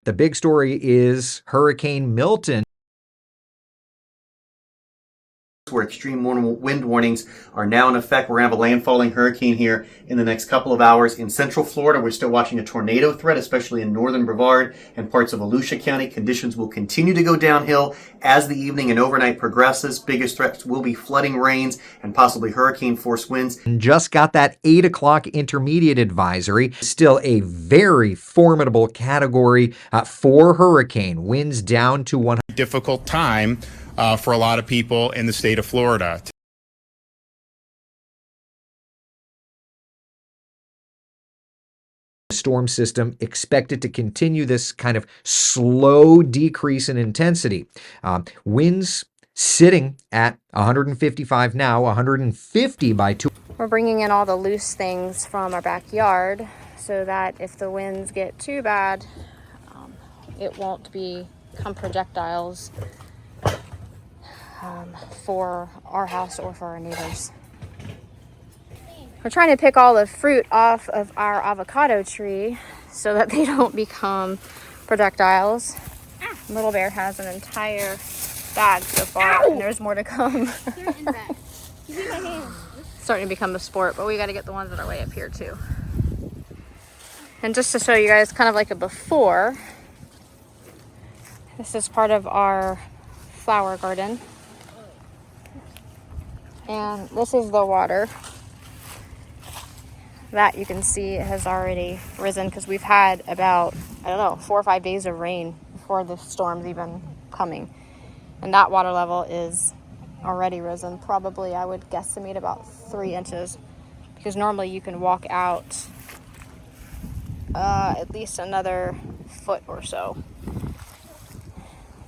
The big story is Hurricane Milton, where extreme wind warnings are now in effect. We're going to have a landfalling hurricane here in the next couple of hours. In central Florida, we're still watching a tornado threat, especially in northern Brevard and parts of Volusia County. Conditions will continue to go downhill as the evening and overnight progresses. Biggest threats will be flooding rains and possibly hurricane force winds. Just got that 8 o'clock intermediate advisory. Still a very formidable category 4 hurricane. Winds down to 100. Difficult time for a lot of people in the state of Florida. Storm system expected to continue this kind of slow decrease in intensity. Winds sitting at 155 now, 150 by 2. We're bringing in all the loose things from our backyard so that if the winds get too bad, it won't become projectiles for our house or for our neighbors. We're trying to pick all the fruit off of our avocado tree so that they don't become projectiles. Little Bear has an entire bag so far, and there's more to come. Starting to become a sport, but we got to get the ones that are way up here too. And just to show you guys kind of like a before, this is part of our flower garden. And this is the water that you can see has already risen because we've had about, 4 or 5 days of rain before the storm's even coming. And that water level is already risen, probably I would guesstimate about 3 inches, because normally you can walk out at least another foot or so.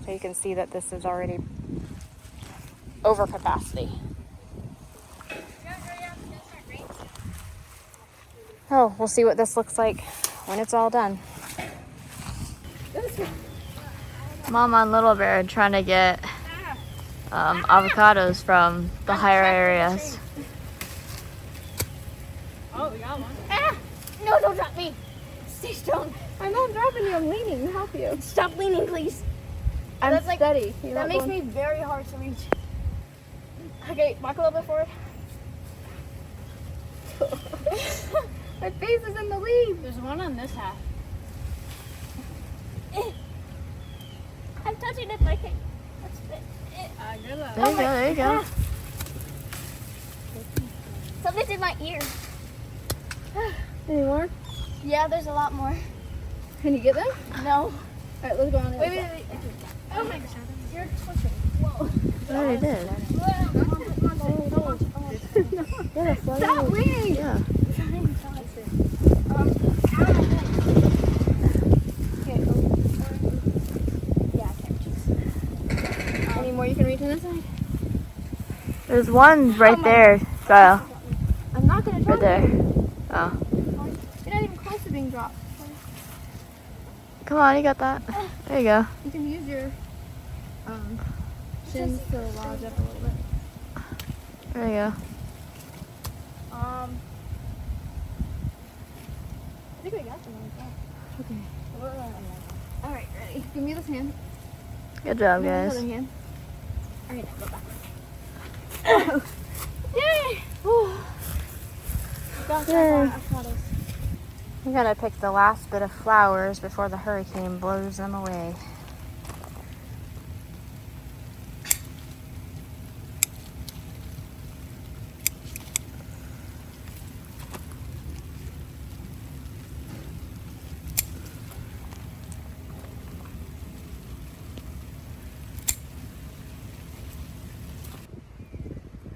So you can see that this is already over capacity. Oh, we'll see what this looks like when it's all done. Mama and Little Bear trying to get avocados from the higher areas. Oh, we got one. Ah! No, don't drop me. Stay strong. I'm not dropping you. I'm leaning to help you. Stop leaning, please. I'm steady. That makes me very hard to reach. Okay, walk a little bit forward. My face is in the leaves. There's one on this half. I'm touching it like it. There you go. Something's in my ear. Any more? Yeah, there's a lot more. Can you get them? No. Alright, let's go on. Wait. Oh my gosh. You're twitching. Whoa. I already did. Stop leaning. Yeah. Any more you can reach on this side? There's one right there, Kyle. I'm not gonna drop Right there. you. Oh. You're not even close to being dropped. Come on, you got that. There you go. You can use your shins to lodge up a little bit. There you go. I think we got them like that. Okay. Alright, ready. Give me this hand. Good job, Give me guys. this other hand. Alright, now go back. Yay! Got Yay. avocados. We gotta pick the last bit of flowers before the hurricane blows them away.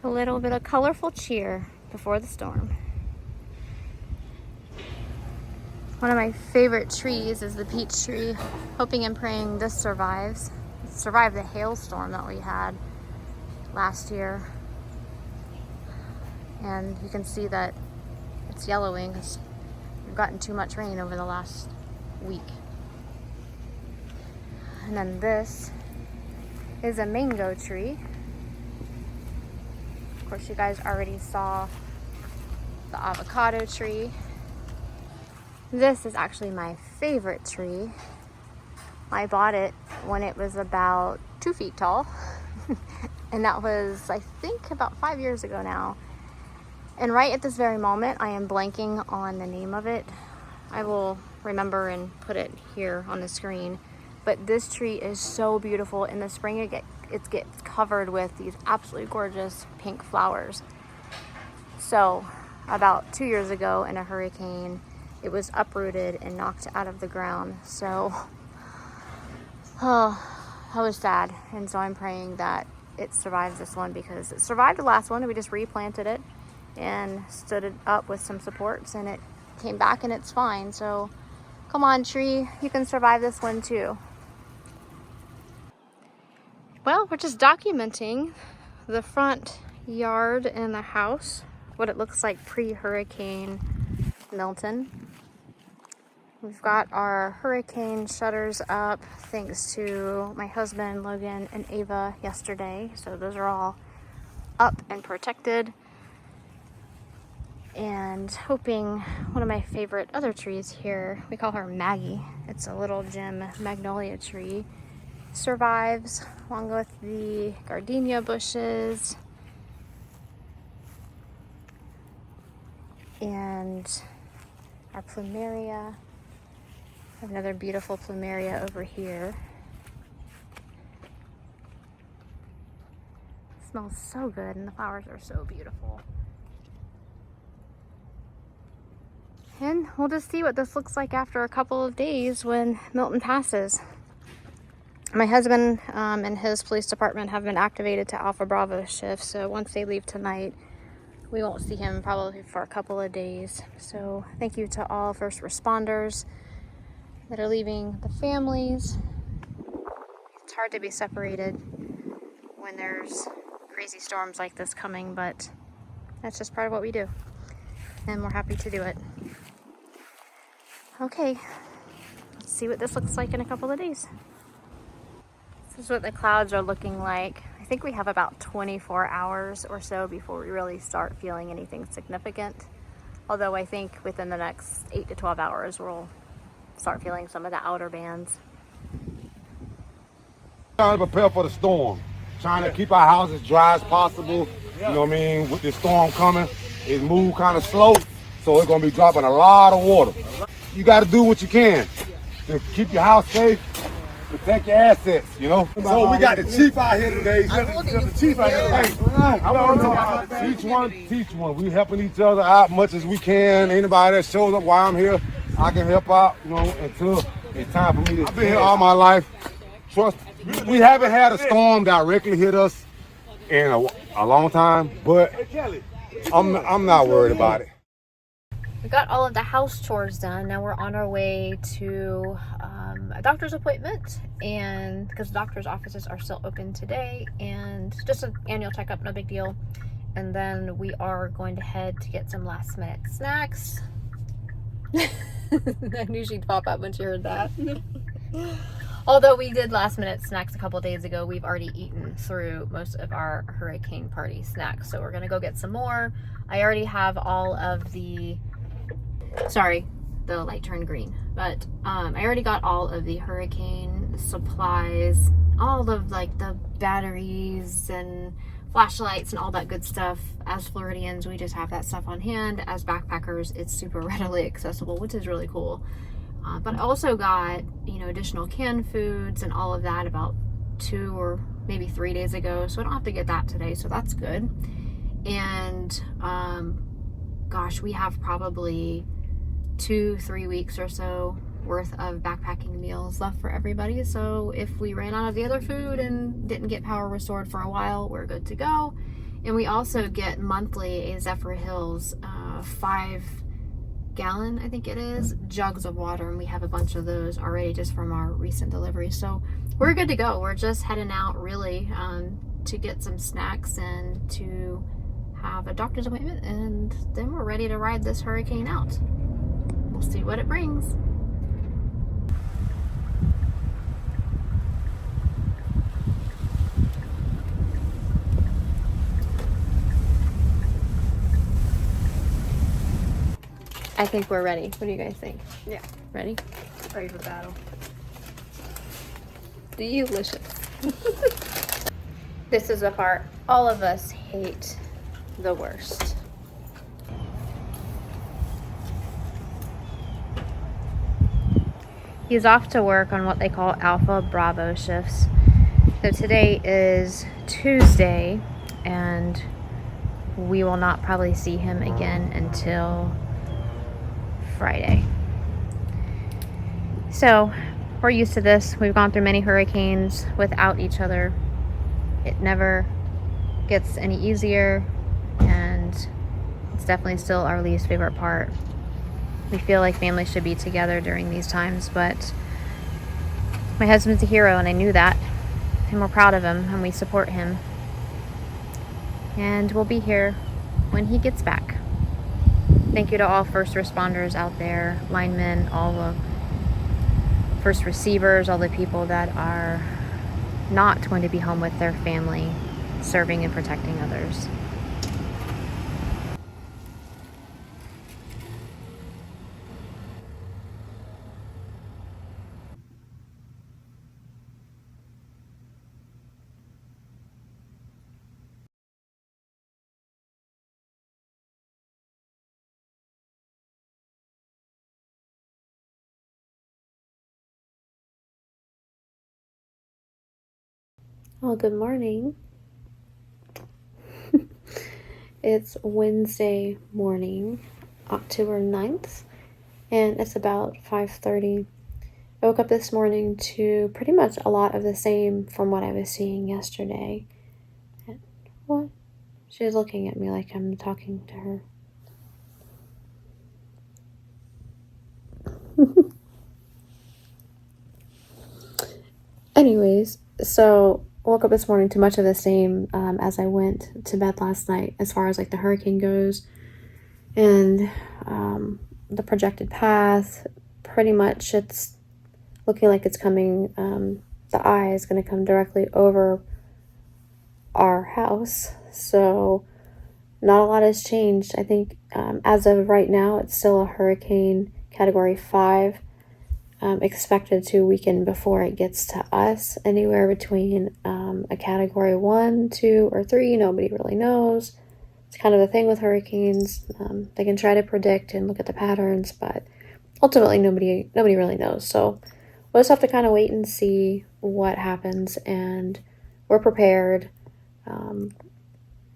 A little bit of colorful cheer before the storm. One of my favorite trees is the peach tree. Hoping and praying this survives. It survived the hailstorm that we had last year. And you can see that it's yellowing because we've gotten too much rain over the last week. And then this is a mango tree. Of course, you guys already saw the avocado tree. This is actually my favorite tree. I bought it when it was about 2 feet tall. And that was, I think, about 5 years ago now. And right at this very moment, I am blanking on the name of it. I will remember and put it here on the screen. But this tree is so beautiful. In the spring, it gets covered with these absolutely gorgeous pink flowers. So about 2 years ago in a hurricane, it was uprooted and knocked out of the ground. So, oh, I was sad. And so I'm praying that it survives this one, because it survived the last one and we just replanted it and stood it up with some supports, and it came back and it's fine. So come on, tree, you can survive this one too. Well, we're just documenting the front yard and the house, what it looks like pre-Hurricane Milton. We've got our hurricane shutters up thanks to my husband, Logan, and Ava yesterday. So those are all up and protected. And hoping one of my favorite other trees here, we call her Maggie. It's a little gem magnolia tree. Survives along with the gardenia bushes and our plumeria. I have another beautiful plumeria over here. It smells so good and the flowers are so beautiful. And we'll just see what this looks like after a couple of days when Milton passes. My husband and his police department have been activated to Alpha Bravo shift, so once they leave tonight, we won't see him probably for a couple of days. So thank you to all first responders that are leaving the families. It's hard to be separated when there's crazy storms like this coming, but that's just part of what we do, and we're happy to do it. Okay, let's see what this looks like in a couple of days. This is what the clouds are looking like. I think we have about 24 hours or so before we really start feeling anything significant. Although I think within the next 8 to 12 hours, we'll start feeling some of the outer bands. Trying to prepare for the storm. Trying to keep our houses dry as possible. You know what I mean? With the storm coming, it moved kind of slow, so it's going to be dropping a lot of water. You got to do what you can to keep your house safe. Protect your assets, you know. So we got the chief out here today. The chief out here today. I want to talk about teach one. We helping each other out much as we can. Anybody that shows up while I'm here, I can help out, you know, until it's time for me to. I've been here all my life. Trust, we haven't had a storm directly hit us in a long time, but I'm not worried about it. We got all of the house chores done. Now we're on our way to a doctor's appointment, and because the doctor's offices are still open today, and just an annual checkup, no big deal. And then we are going to head to get some last minute snacks. I knew she'd pop up when she heard that. Although we did last minute snacks a couple days ago, we've already eaten through most of our hurricane party snacks. So we're gonna go get some more. I already have all of the, sorry, the light turned green, but I already got all of the hurricane supplies, all of like the batteries and flashlights and all that good stuff. As Floridians, we just have that stuff on hand. As backpackers, it's super readily accessible, which is really cool. But I also got, you know, additional canned foods and all of that about 2 or maybe 3 days ago, so I don't have to get that today, so that's good. And gosh, we have probably 2-3 weeks or so worth of backpacking meals left for everybody. So if we ran out of the other food and didn't get power restored for a while, we're good to go. And we also get monthly a Zephyr Hills 5-gallon, I think it is, jugs of water, and we have a bunch of those already just from our recent delivery. So we're good to go. We're just heading out really to get some snacks and to have a doctor's appointment, and then we're ready to ride this hurricane out. We'll see what it brings. I think we're ready. What do you guys think? Yeah. Ready? Ready for battle. delicious. This is the part all of us hate the worst. He's off to work on what they call Alpha Bravo shifts. So today is Tuesday, and we will not probably see him again until Friday. So we're used to this. We've gone through many hurricanes without each other. It never gets any easier, and it's definitely still our least favorite part. We feel like family should be together during these times, but my husband's a hero, and I knew that, and we're proud of him, and we support him. And we'll be here when he gets back. Thank you to all first responders out there, linemen, all the first receivers, all the people that are not going to be home with their family, serving and protecting others. Well, good morning. It's Wednesday morning, October 9th, and it's about 5:30. I woke up this morning to pretty much a lot of the same from what I was seeing yesterday. And what? She's looking at me like I'm talking to her. Anyways, so woke up this morning to much of the same as I went to bed last night as far as like the hurricane goes, and the projected path. Pretty much it's looking like it's coming, the eye is going to come directly over our house, so not a lot has changed. I think as of right now it's still a hurricane category 5, expected to weaken before it gets to us, anywhere between a category 1, 2, or 3. Nobody really knows. It's kind of the thing with hurricanes. They can try to predict and look at the patterns, but ultimately nobody really knows. So we'll just have to kind of wait and see what happens, and we're prepared.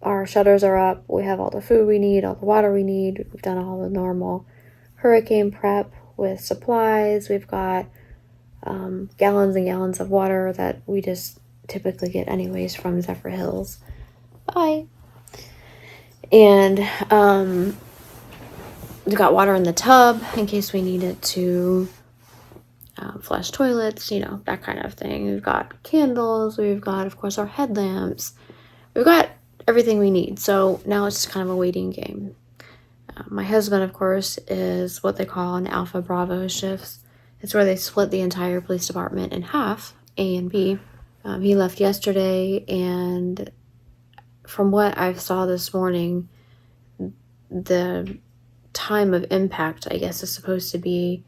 Our shutters are up. We have all the food we need, all the water we need. We've done all the normal hurricane prep with supplies. We've got gallons and gallons of water that we just typically get anyways from Zephyr Hills. Bye. And we've got water in the tub in case we needed to flush toilets, that kind of thing. We've got candles. We've got, of course, our headlamps. We've got everything we need. So now it's just kind of a waiting game. My husband, of course, is what they call an Alpha Bravo shifts. It's where they split the entire police department in half, A and B. He left yesterday, and from what I saw this morning, the time of impact, I guess, is supposed to be,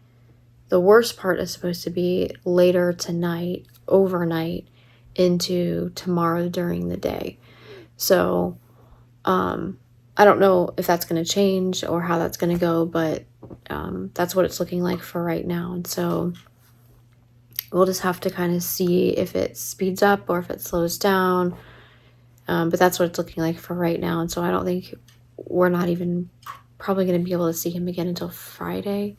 the worst part is supposed to be later tonight, overnight, into tomorrow during the day. So, I don't know if that's going to change or how that's going to go, but that's what it's looking like for right now. And so we'll just have to kind of see if it speeds up or if it slows down. But that's what it's looking like for right now. And so I don't think we're not even probably going to be able to see him again until Friday.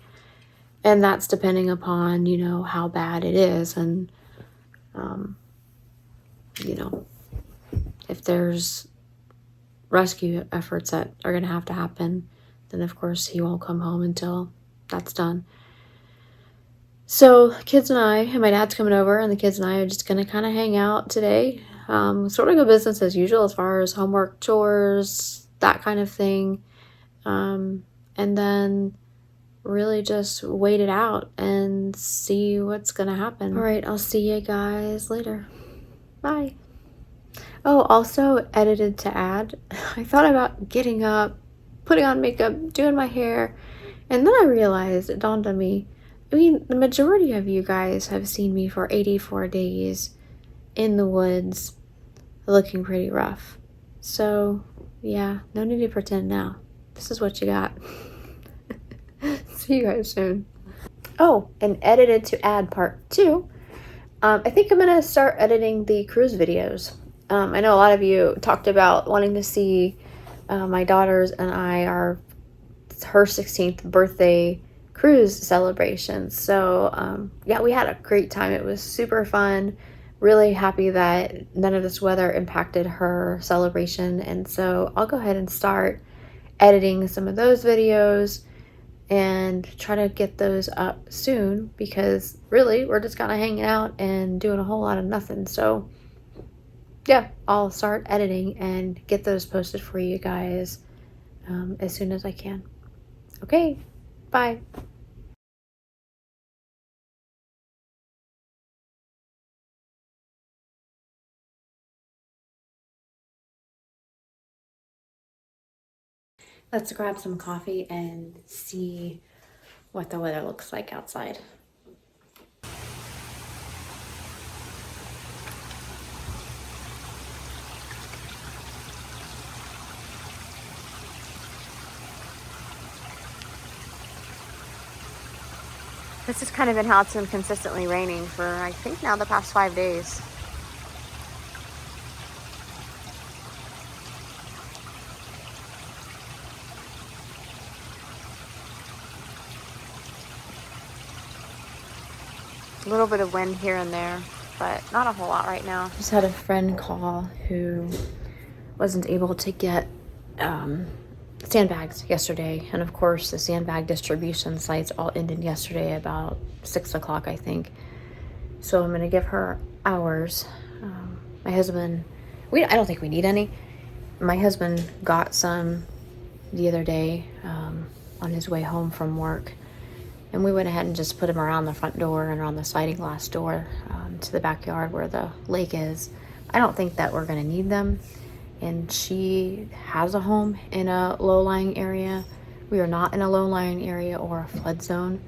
And that's depending upon, how bad it is. And, if there's rescue efforts that are going to have to happen, then of course he won't come home until that's done. So kids and I, and my dad's coming over, and the kids and I are just going to kind of hang out today. Sort of go business as usual as far as homework, chores, that kind of thing. And then really just wait it out and see what's going to happen. All right, I'll see you guys later. Bye. Oh, also edited to add, I thought about getting up, putting on makeup, doing my hair, and then I realized, it dawned on me, I mean, the majority of you guys have seen me for 84 days in the woods looking pretty rough. So, yeah, no need to pretend now. This is what you got. See you guys soon. Oh, and edited to add part 2. I think I'm going to start editing the cruise videos. I know a lot of you talked about wanting to see my daughters and I, her 16th birthday cruise celebration. So yeah, we had a great time. It was super fun. Really happy that none of this weather impacted her celebration. And so I'll go ahead and start editing some of those videos and try to get those up soon, because really we're just kind of hanging out and doing a whole lot of nothing. So yeah, I'll start editing and get those posted for you guys as soon as I can. Okay, bye. Let's grab some coffee and see what the weather looks like outside. This has kind of been how it's been consistently raining for, I think, now the past 5 days. A little bit of wind here and there, but not a whole lot right now. Just had a friend call who wasn't able to get sandbags yesterday, and of course the sandbag distribution sites all ended yesterday about 6 o'clock, I think. So I'm gonna give her ours. My husband, I don't think we need any. My husband got some the other day on his way home from work, and we went ahead and just put them around the front door and around the sliding glass door to the backyard where the lake is. I don't think that we're gonna need them. And she has a home in a low-lying area. We are not in a low-lying area or a flood zone.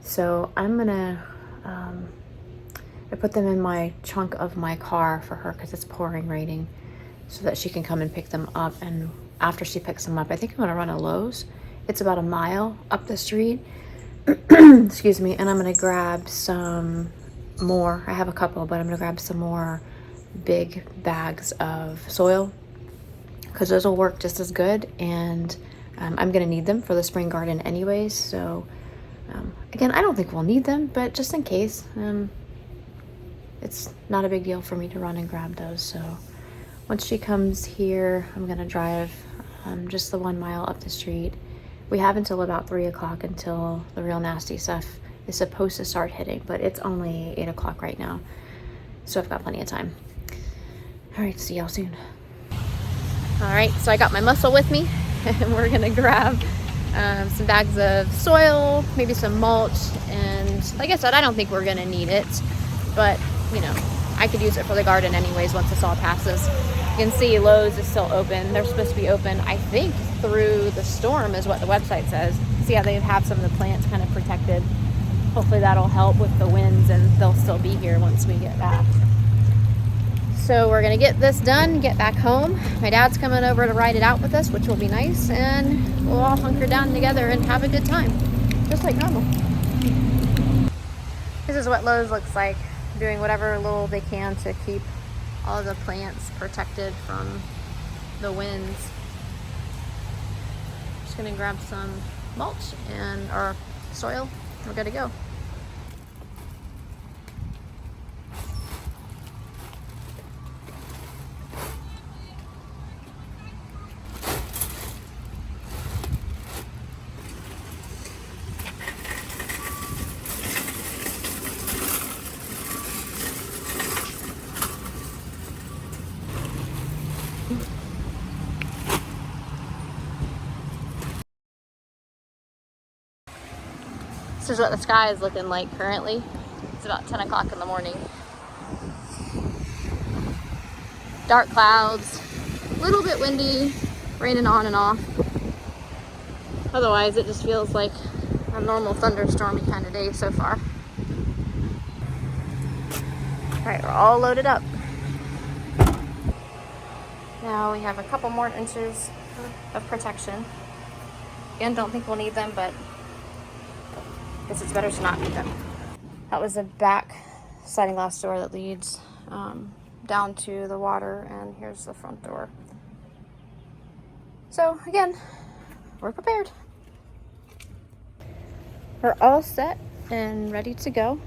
So I'm gonna I put them in my trunk of my car for her because it's pouring raining, so that she can come and pick them up. And after she picks them up, I think I'm gonna run a Lowe's. It's about a mile up the street. Excuse me. And I'm gonna grab some more. I have a couple, but I'm gonna grab some more big bags of soil, because those will work just as good, and I'm gonna need them for the spring garden anyways. So again, I don't think we'll need them, but just in case, it's not a big deal for me to run and grab those. So once she comes here, I'm gonna drive just the 1 mile up the street. We have until about 3 o'clock until the real nasty stuff is supposed to start hitting, but it's only 8 o'clock right now, so I've got plenty of time. All right, see y'all soon. All right, so I got my muscle with me, and we're gonna grab some bags of soil, maybe some mulch, and like I said, I don't think we're gonna need it, but you know, I could use it for the garden anyways once this all passes. You can see Lowe's is still open. They're supposed to be open, I think, through the storm is what the website says. See how they have some of the plants kind of protected. Hopefully that'll help with the winds, and they'll still be here once we get back. So we're gonna get this done, get back home. My dad's coming over to ride it out with us, which will be nice, and we'll all hunker down together and have a good time, just like normal. This is what Lowe's looks like, doing whatever little they can to keep all of the plants protected from the winds. Just gonna grab some mulch and our soil. We're good to go. This is what the sky is looking like currently. It's about 10 o'clock in the morning. Dark clouds, a little bit windy, raining on and off. Otherwise, it just feels like a normal thunderstormy kind of day so far. All right, we're all loaded up. Now we have a couple more inches of protection. Again, don't think we'll need them, but I guess it's better to not need them. That was the back sliding glass door that leads down to the water, and here's the front door. So again, we're prepared. We're all set and ready to go.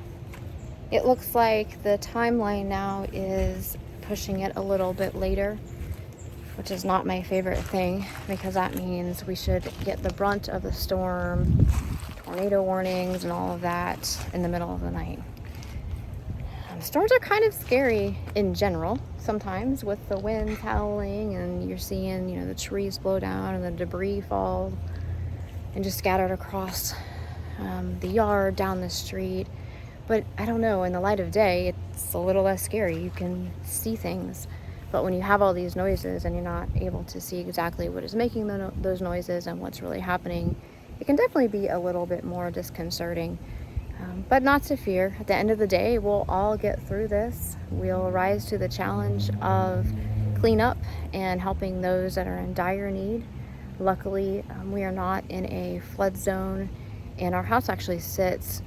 It looks like the timeline now is pushing it a little bit later, which is not my favorite thing, because that means we should get the brunt of the storm, tornado warnings and all of that in the middle of the night. Storms are kind of scary in general sometimes, with the winds howling and you're seeing, you know, the trees blow down and the debris fall and just scattered across the yard, down the street. But I don't know, in the light of day, it's a little less scary. You can see things. But when you have all these noises and you're not able to see exactly what is making those noises and what's really happening, it can definitely be a little bit more disconcerting. But not to fear. At the end of the day, we'll all get through this. We'll rise to the challenge of cleanup and helping those that are in dire need. Luckily, we are not in a flood zone, and our house actually sits,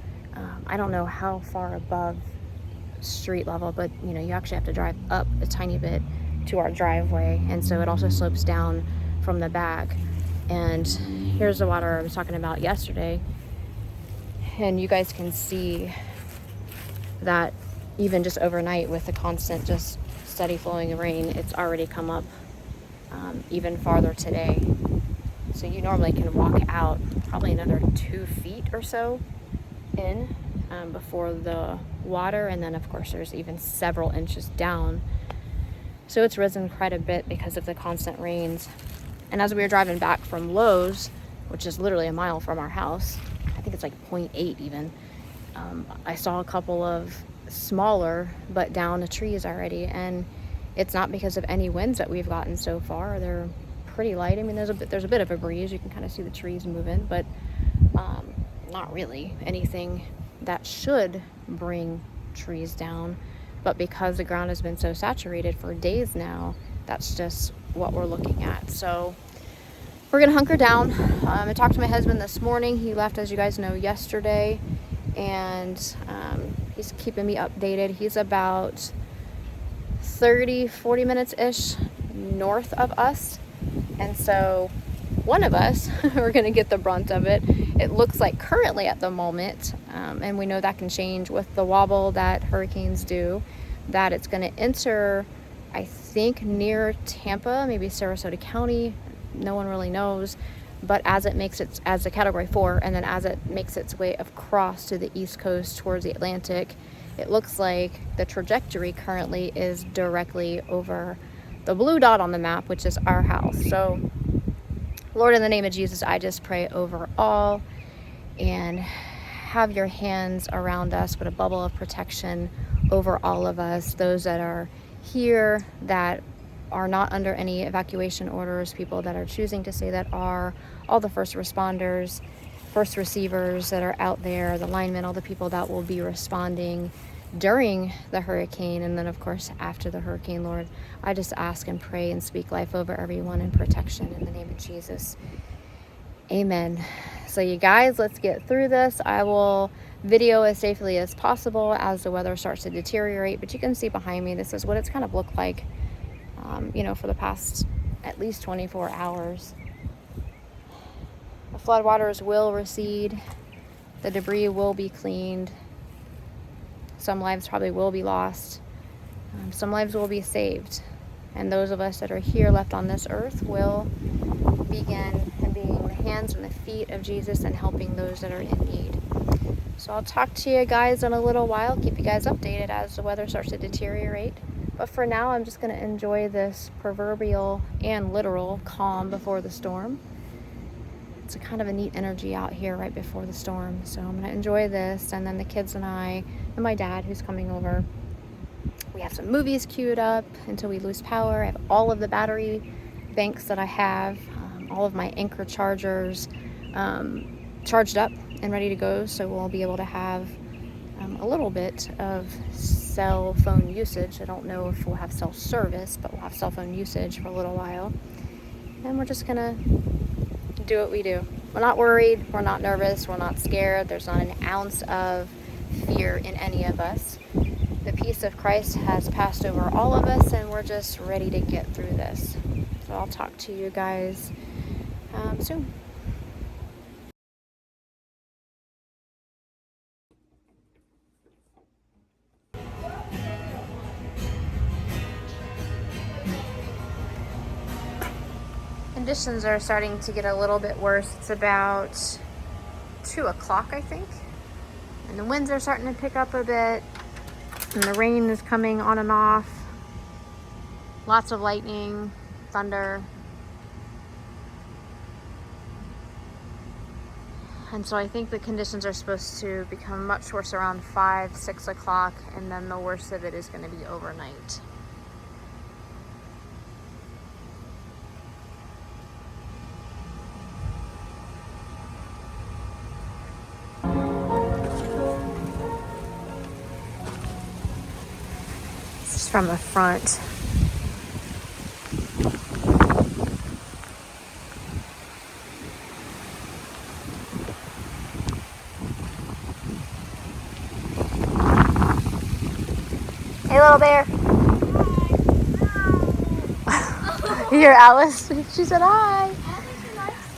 I don't know how far above street level, but you know, you actually have to drive up a tiny bit to our driveway, and so it also slopes down from the back. And here's the water I was talking about yesterday, and you guys can see that even just overnight with the constant just steady flowing rain, it's already come up even farther today. So you normally can walk out probably another 2 feet or so in before the water, and then of course there's even several inches down. So it's risen quite a bit because of the constant rains. And as we were driving back from Lowe's, which is literally a mile from our house, I think it's like 0.8 even, I saw a couple of smaller but down trees already, and it's not because of any winds that we've gotten so far. They're pretty light. I mean, there's a bit of a breeze. You can kind of see the trees moving, but not really anything that should bring trees down. But because the ground has been so saturated for days now, that's just what we're looking at. So we're gonna hunker down. I talked to my husband this morning. He left, as you guys know, yesterday, and he's keeping me updated. He's about 30-40 minutes ish north of us, and so one of us we're gonna get the brunt of it. It looks like currently at the moment, and we know that can change with the wobble that hurricanes do, that it's going to enter, I think, near Tampa, maybe Sarasota County. No one really knows. But as it makes it as a Category 4, and then as it makes its way across to the East Coast towards the Atlantic, it looks like the trajectory currently is directly over the blue dot on the map, which is our house. So Lord, in the name of Jesus, I just pray over all, and have your hands around us, put a bubble of protection over all of us, those that are here that are not under any evacuation orders, people that are choosing to say that are, all the first responders, first receivers that are out there, the linemen, all the people that will be responding during the hurricane, and then of course after the hurricane. Lord, I just ask and pray and speak life over everyone and protection in the name of Jesus. Amen. So you guys, let's get through this. I will video as safely as possible as the weather starts to deteriorate, but you can see behind me, this is what it's kind of looked like you know, for the past at least 24 hours. The floodwaters will recede, the debris will be cleaned, some lives probably will be lost, some lives will be saved, and those of us that are here left on this earth will begin being the hands and the feet of Jesus and helping those that are in need. So I'll talk to you guys in a little while, keep you guys updated as the weather starts to deteriorate. But for now, I'm just going to enjoy this proverbial and literal calm before the storm. It's a kind of a neat energy out here right before the storm. So I'm going to enjoy this, and then the kids and I, and my dad who's coming over, we have some movies queued up until we lose power. I have all of the battery banks that I have, all of my Anchor chargers charged up, and ready to go, so we'll be able to have a little bit of cell phone usage. I don't know if we'll have cell service, but we'll have cell phone usage for a little while. And we're just gonna do what we do. We're not worried, we're not nervous, we're not scared. There's not an ounce of fear in any of us. The peace of Christ has passed over all of us, and we're just ready to get through this. So I'll talk to you guys soon. Conditions are starting to get a little bit worse. It's about 2 o'clock, I think. And the winds are starting to pick up a bit. And the rain is coming on and off. Lots of lightning, thunder. And so I think the conditions are supposed to become much worse around 5, 6 o'clock. And then the worst of it is going to be overnight. From the front. Hey, little bear. You hear Alice? She said hi.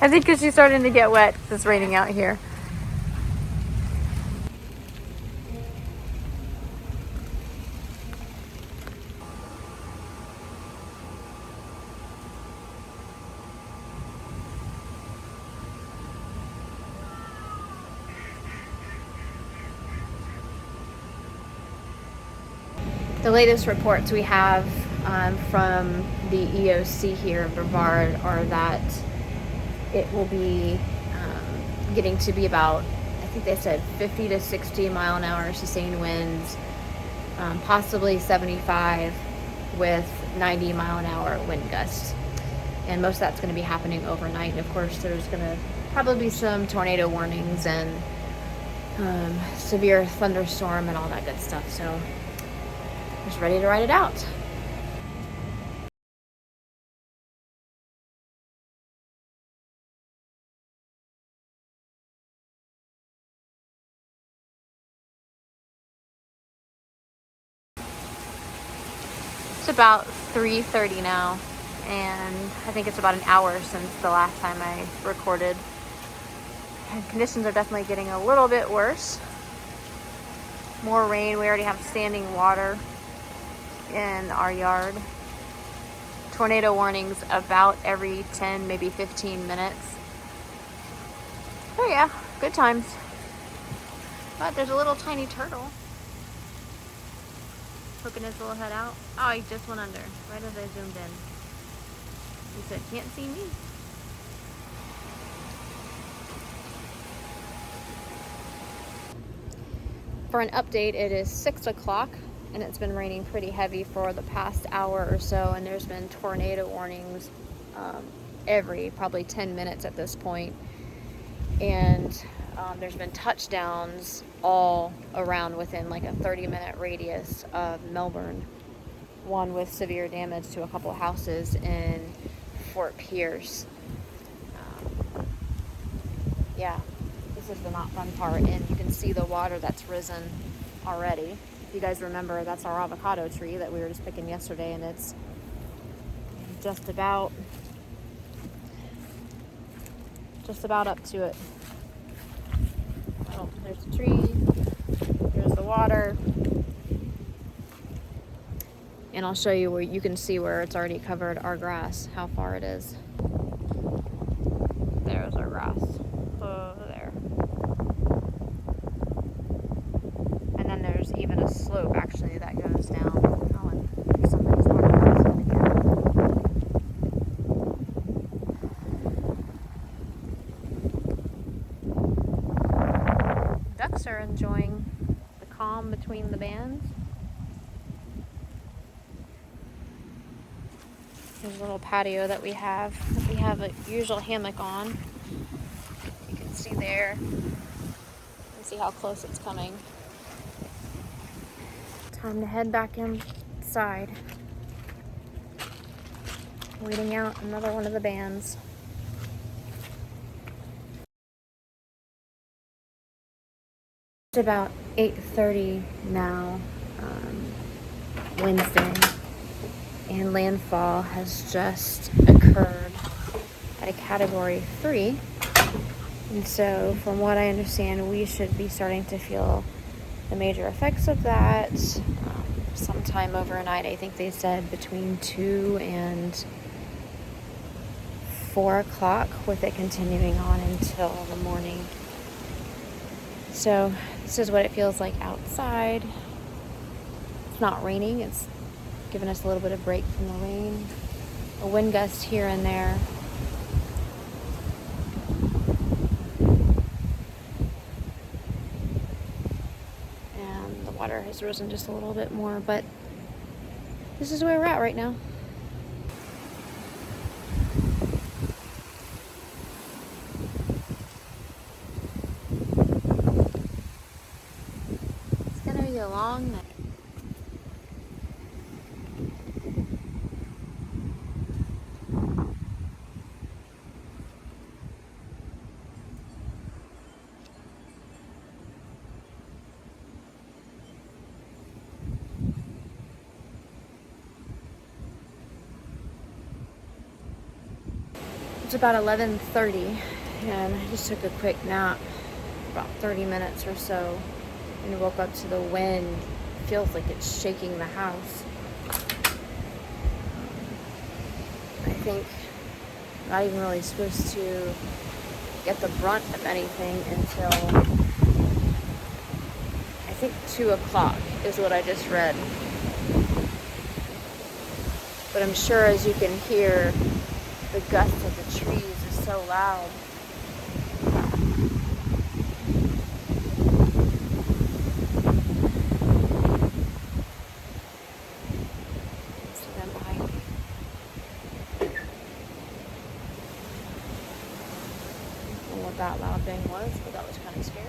I think because she's starting to get wet because it's raining out here. The latest reports we have from the EOC here in Brevard are that it will be getting to be about, I think they said 50 to 60 mile an hour sustained winds, possibly 75 with 90 mile an hour wind gusts. And most of that's going to be happening overnight. And of course, there's going to probably be some tornado warnings and severe thunderstorm and all that good stuff. So just ready to ride it out. It's about 3:30 now, and I think it's about an hour since the last time I recorded. And conditions are definitely getting a little bit worse. More rain. We already have standing water in our yard. Tornado warnings about every 10, maybe 15 minutes. Oh yeah, good times. But there's a little tiny turtle poking his little head out. Oh, he just went under right as I zoomed in. He said, "Can't see me." For an update, it is 6 o'clock. And it's been raining pretty heavy for the past hour or so, and there's been tornado warnings every probably 10 minutes at this point. And there's been touchdowns all around within like a 30-minute radius of Melbourne. One with severe damage to a couple houses in Fort Pierce. Yeah, this is the not fun part, and you can see the water that's risen already. If you guys remember, that's our avocado tree that we were just picking yesterday, and it's just about up to it. Oh, there's the tree, there's the water, and I'll show you where you can see where it's already covered our grass, how far it is. There's our grass over there. And then there's even a slope actually that goes down. Oh, and there's somebody's walking again. Ducks are enjoying the calm between the bands. There's a little patio that we have a usual hammock on. You can see there. see how close it's coming. Time to head back inside. Waiting out another one of the bands. It's about 8:30 now, Wednesday, and landfall has just occurred at a Category 3. And so, from what I understand, we should be starting to feel the major effects of that sometime overnight. I think they said between 2 and 4 o'clock, with it continuing on until the morning. So this is what it feels like outside. It's not raining. It's given us a little bit of break from the rain. A wind gust here and there. And the water has risen just a little bit more, but this is where we're at right now. It's gonna be a long night. It's about 11:30, and I just took a quick nap, about 30 minutes or so, and woke up to the wind. It feels like it's shaking the house. I think I'm not even really supposed to get the brunt of anything until I think 2 o'clock is what I just read. But I'm sure, as you can hear, the gusts of the trees is so loud. See them behind me. I don't know what that loud thing was, but that was kind of scary.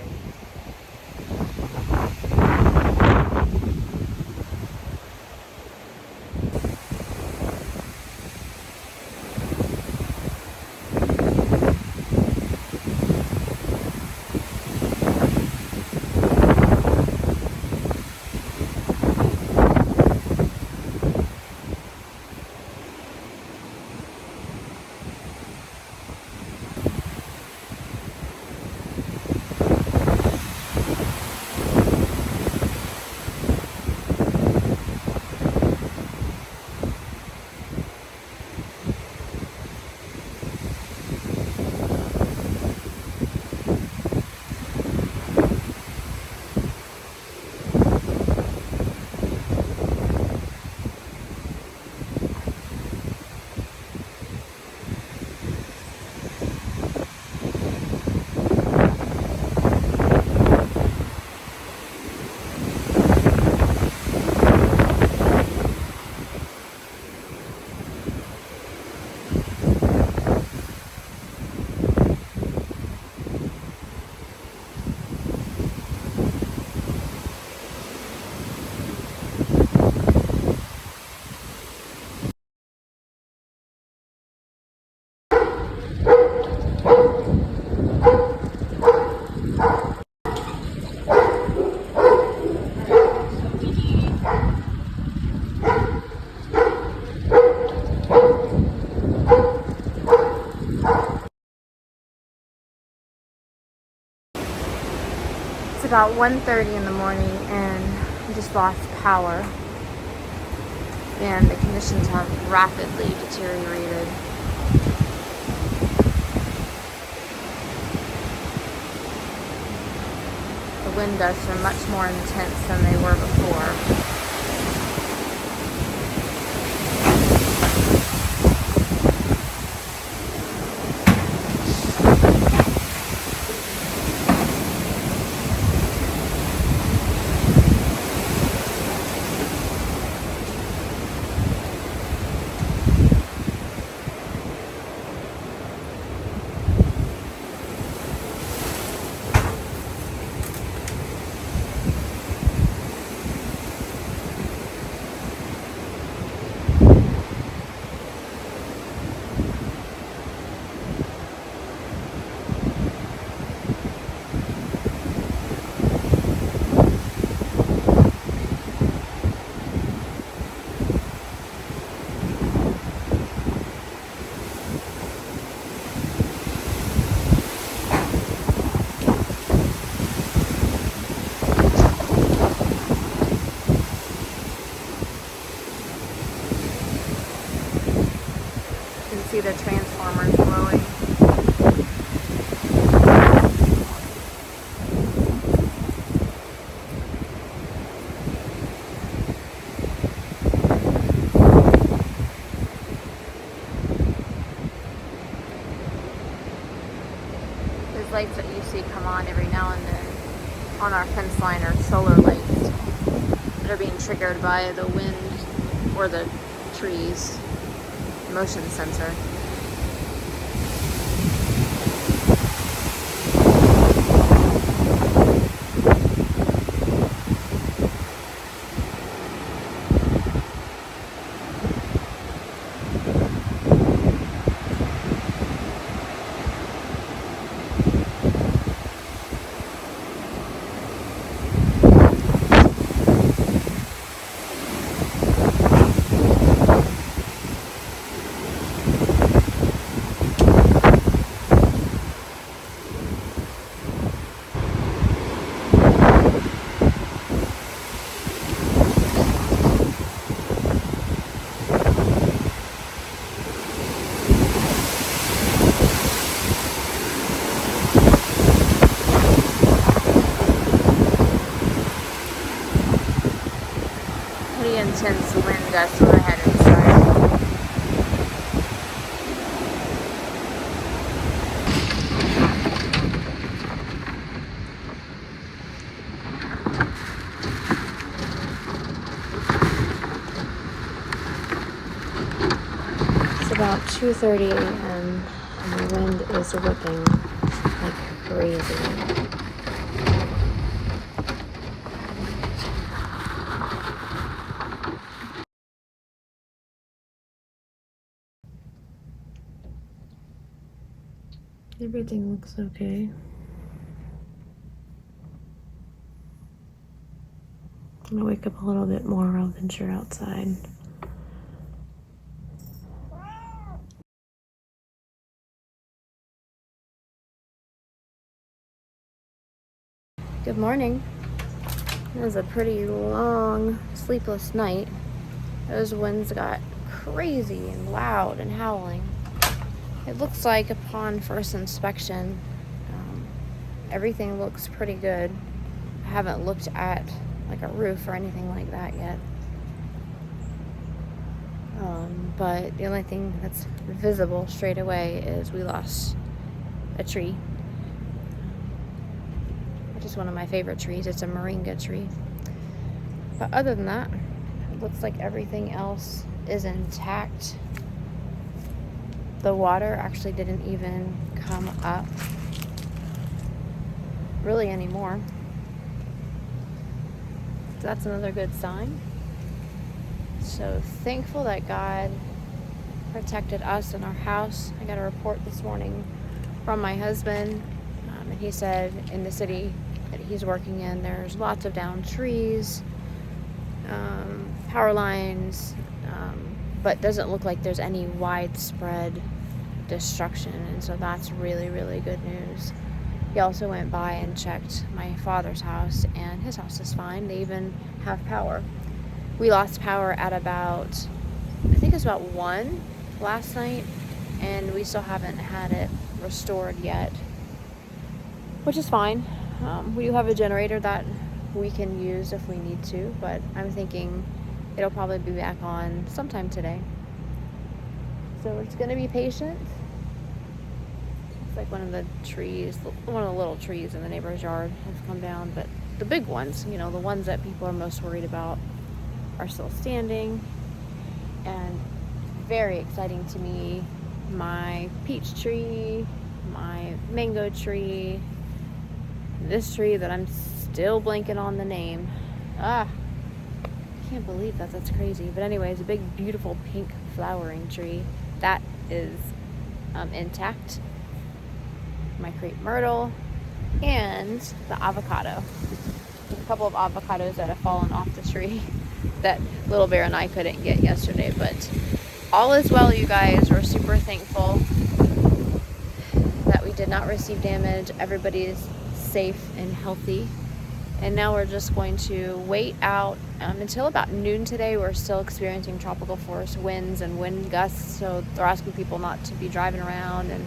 It's about 1:30 in the morning, and we just lost power, and the conditions have rapidly deteriorated. The wind gusts are much more intense than they were before. the transformers glowing. Those lights that you see come on every now and then on our fence line are solar lights that are being triggered by the wind or the trees motion sensor. Pretty intense wind gusts when I head inside. It's about 2:30 a.m. and the wind is whipping like crazy. Everything looks okay. I'm gonna wake up a little bit more. I'll venture outside. Good morning. It was a pretty long, sleepless night. Those winds got crazy and loud and howling. It looks like upon first inspection, everything looks pretty good. I haven't looked at like a roof or anything like that yet. But the only thing that's visible straight away is we lost a tree. Which is one of my favorite trees. It's a moringa tree. But other than that, it looks like everything else is intact. The water actually didn't even come up really anymore. So that's another good sign. So thankful that God protected us and our house. I got a report this morning from my husband, and he said in the city that he's working in, there's lots of downed trees, power lines, but doesn't look like there's any widespread destruction, and so that's really, really good news. He also went by and checked my father's house, and his house is fine. They even have power. We lost power at about, I think it was about 1 last night, and we still haven't had it restored yet, which is fine. We do have a generator that we can use if we need to, but I'm thinking it'll probably be back on sometime today. So we're just gonna be patient. It's like one of the little trees in the neighbor's yard has come down, but the big ones, the ones that people are most worried about, are still standing. And very exciting to me, my peach tree, my mango tree, this tree that I'm still blanking on the name. I can't believe that. That's crazy. But anyways, a big, beautiful pink flowering tree that is intact. My crepe myrtle and the avocado. A couple of avocados that have fallen off the tree that Little Bear and I couldn't get yesterday, but all is well, you guys. We're super thankful that we did not receive damage. Everybody is safe and healthy, And now we're just going to wait out until about noon today. We're still experiencing tropical force winds and wind gusts, so they're asking people not to be driving around and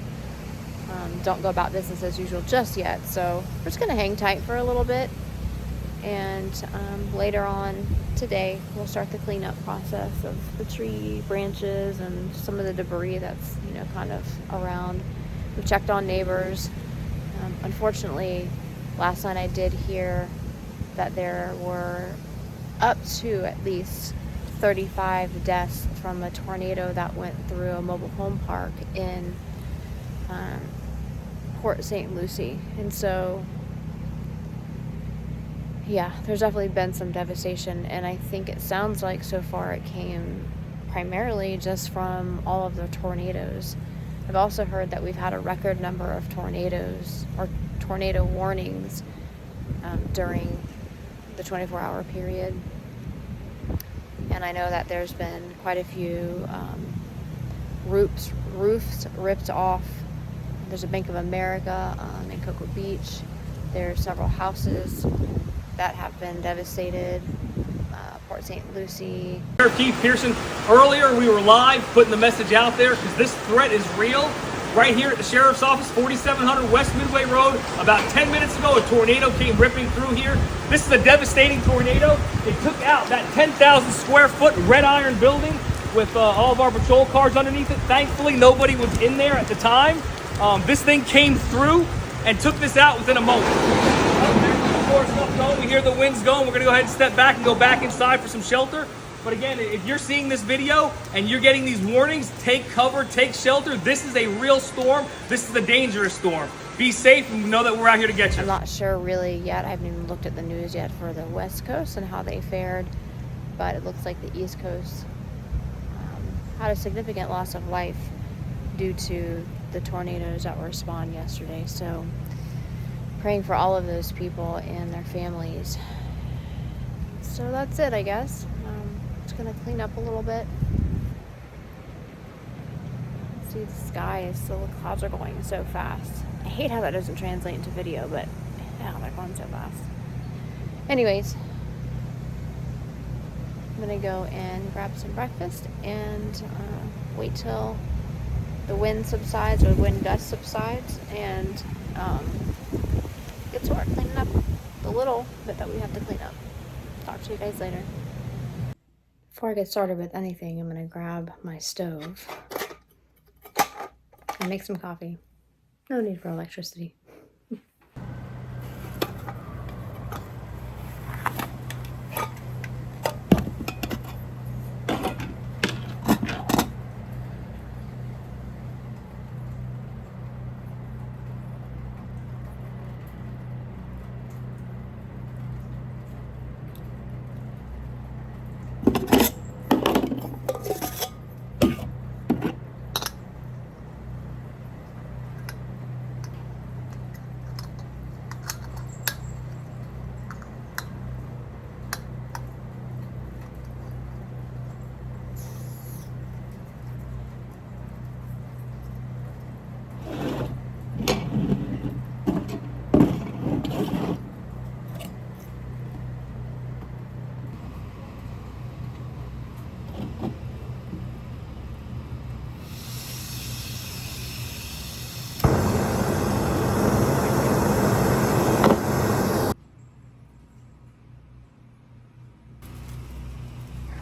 don't go about business as usual just yet. So we're just going to hang tight for a little bit, and later on today we'll start the cleanup process of the tree branches and some of the debris that's, you know, kind of around. We've checked on neighbors. Unfortunately, last night I did hear that there were up to at least 35 deaths from a tornado that went through a mobile home park in Port St. Lucie. And so, yeah, there's definitely been some devastation, and I think it sounds like so far it came primarily just from all of the tornadoes. I've also heard that we've had a record number of tornadoes or tornado warnings during the 24-hour period. And I know that there's been quite a few roofs ripped off. There's a Bank of America in Cocoa Beach. There's several houses that have been devastated. Port St. Lucie. Keith Pearson, earlier we were live putting the message out there because this threat is real. Right here at the Sheriff's Office, 4700 West Midway Road. About 10 minutes ago, a tornado came ripping through here. This is a devastating tornado. It took out that 10,000 square foot red iron building with all of our patrol cars underneath it. Thankfully, nobody was in there at the time. This thing came through and took this out within a moment. We hear the winds going. We're going to go ahead and step back and go back inside for some shelter. But again, if you're seeing this video and you're getting these warnings, take cover, take shelter. This is a real storm. This is a dangerous storm. Be safe and know that we're out here to get you. I'm not sure really yet. I haven't even looked at the news yet for the West Coast and how they fared. But it looks like the East Coast had a significant loss of life due to the tornadoes that were spawned yesterday. So praying for all of those people and their families. So that's it, I guess. Just gonna clean up a little bit. See, the sky is still, the clouds are going so fast. I hate how that doesn't translate into video, but yeah, they're going so fast. Anyways, I'm gonna go and grab some breakfast and wait till the wind subsides, or the wind gust subsides, and get to work cleaning up the little bit that we have to clean up. Talk to you guys later. Before I get started with anything, I'm gonna grab my stove and make some coffee. No need for electricity.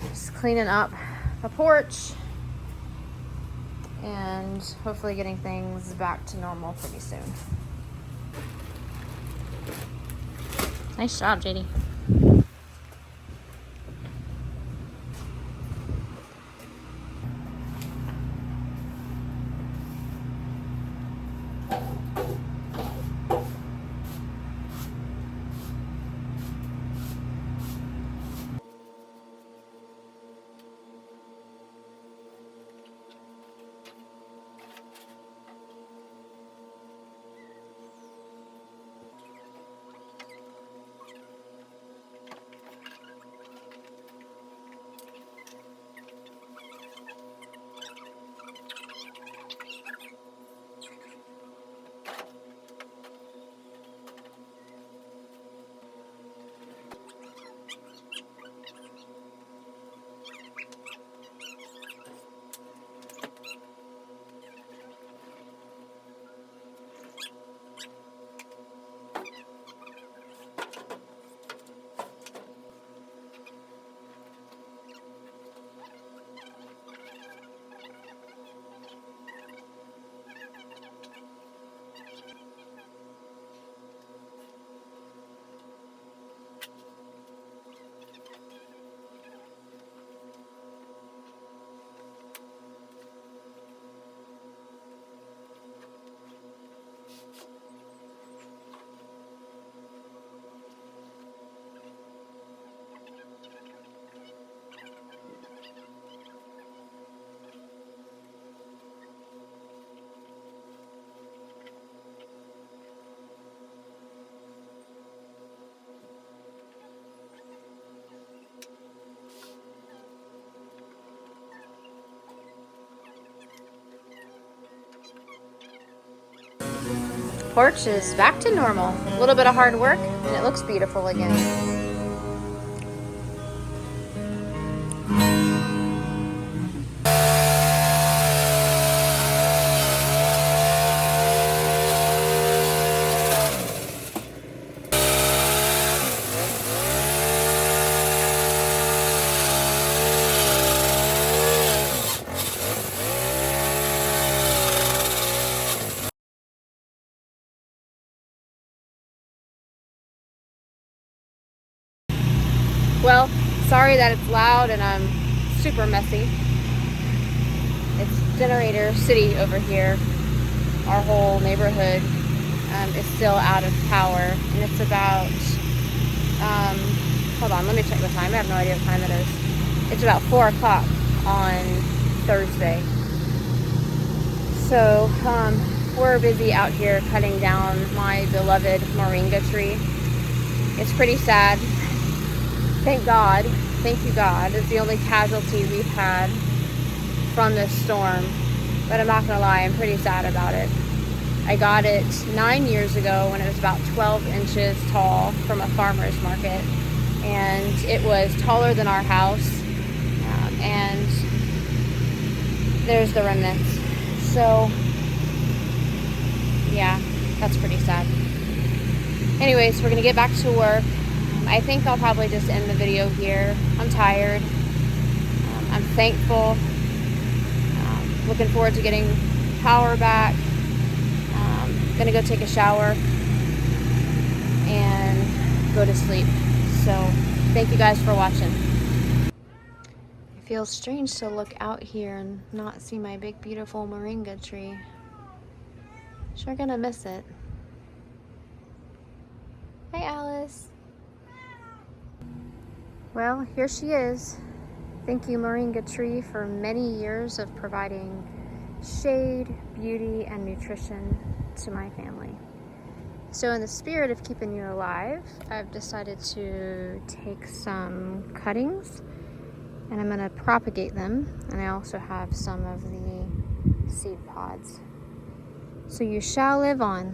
Just cleaning up the porch and hopefully getting things back to normal pretty soon. Nice job, JD. porch is back to normal. A little bit of hard work and it looks beautiful again. Well, sorry that it's loud and I'm super messy. It's generator city over here. Our whole neighborhood is still out of power, and it's about, hold on, let me check the time. I have no idea what time it is. It's about 4 o'clock on Thursday. So we're busy out here cutting down my beloved moringa tree. It's pretty sad. Thank God, thank you God, it's the only casualty we've had from this storm. But I'm not gonna lie, I'm pretty sad about it. I got it 9 years ago when it was about 12 inches tall from a farmer's market. And it was taller than our house. And there's the remnants. So, yeah, that's pretty sad. Anyways, we're gonna get back to work. I think I'll probably just end the video here. I'm tired. I'm thankful. Looking forward to getting power back. Gonna go take a shower and go to sleep. So thank you guys for watching. It feels strange to look out here and not see my big beautiful moringa tree. Sure gonna miss it. Hi Alice. Well, here she is. Thank you, moringa tree, for many years of providing shade, beauty, and nutrition to my family. So in the spirit of keeping you alive, I've decided to take some cuttings and I'm gonna propagate them. And I also have some of the seed pods. So you shall live on.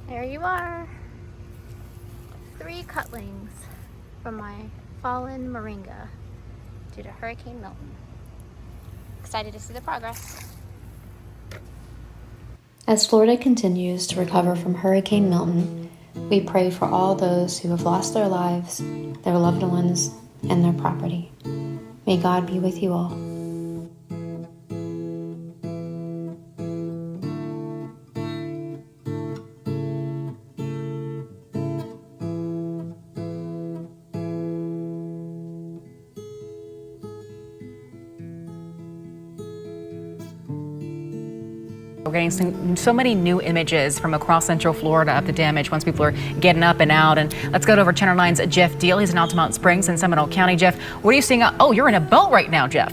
There you are. 3 cutlings from my fallen moringa due to Hurricane Milton. Excited to see the progress. As Florida continues to recover from Hurricane Milton, we pray for all those who have lost their lives, their loved ones, and their property. May God be with you all. We're getting so many new images from across Central Florida of the damage once people are getting up and out. And let's go to over Channel 9's Jeff Deal. He's in Altamont Springs in Seminole County. Jeff, what are you seeing? Oh, you're in a boat right now, Jeff.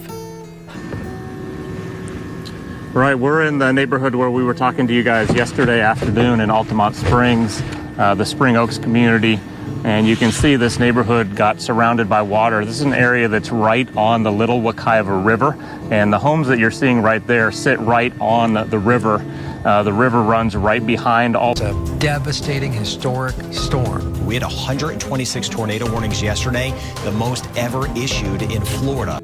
Right, we're in the neighborhood where we were talking to you guys yesterday afternoon in Altamont Springs, the Spring Oaks community. And you can see this neighborhood got surrounded by water. This is an area that's right on the Little Wekiva River, and the homes that you're seeing right there sit right on the river. The river runs right behind all. It's a devastating, historic storm. We had 126 tornado warnings yesterday, the most ever issued in Florida.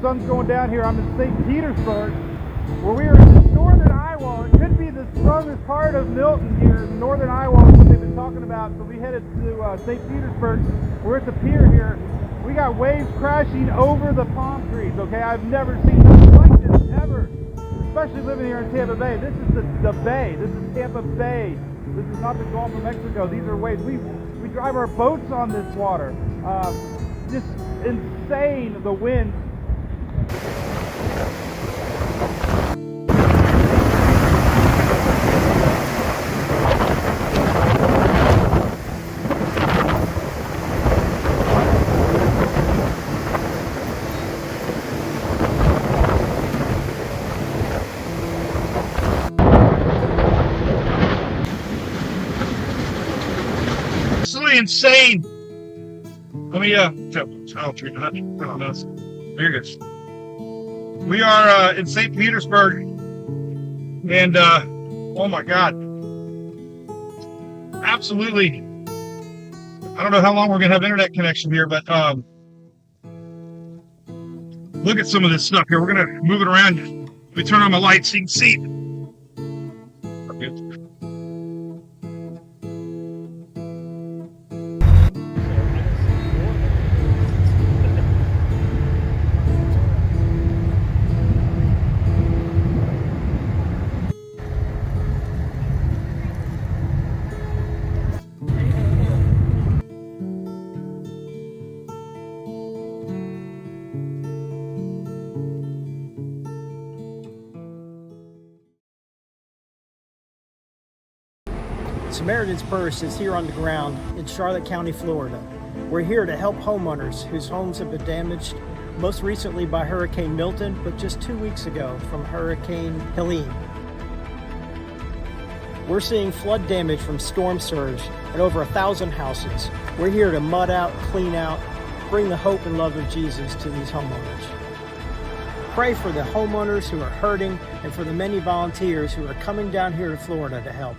sun's going down here. I'm in St. Petersburg, where we are in northern Iowa. It could be the strongest part of Milton here. Northern Iowa is what they've been talking about. So we headed to St. Petersburg. We're at the pier here. We got waves crashing over the palm trees, okay? I've never seen nothing like this ever, especially living here in Tampa Bay. This is the bay. This is Tampa Bay. This is not the Gulf of Mexico. These are waves. We drive our boats on this water. Just insane, the wind. Absolutely insane. Let me I'll treat that. There it is. We are in St. Petersburg, and oh my God, absolutely. I don't know how long we're gonna have internet connection here, but look at some of this stuff here. We're gonna move it around. Let me turn on my lights so you can see. Okay. Samaritan's Purse is here on the ground in Charlotte County, Florida. We're here to help homeowners whose homes have been damaged, most recently by Hurricane Milton, but just 2 weeks ago from Hurricane Helene. We're seeing flood damage from storm surge at over 1,000 houses. We're here to mud out, clean out, bring the hope and love of Jesus to these homeowners. Pray for the homeowners who are hurting and for the many volunteers who are coming down here to Florida to help.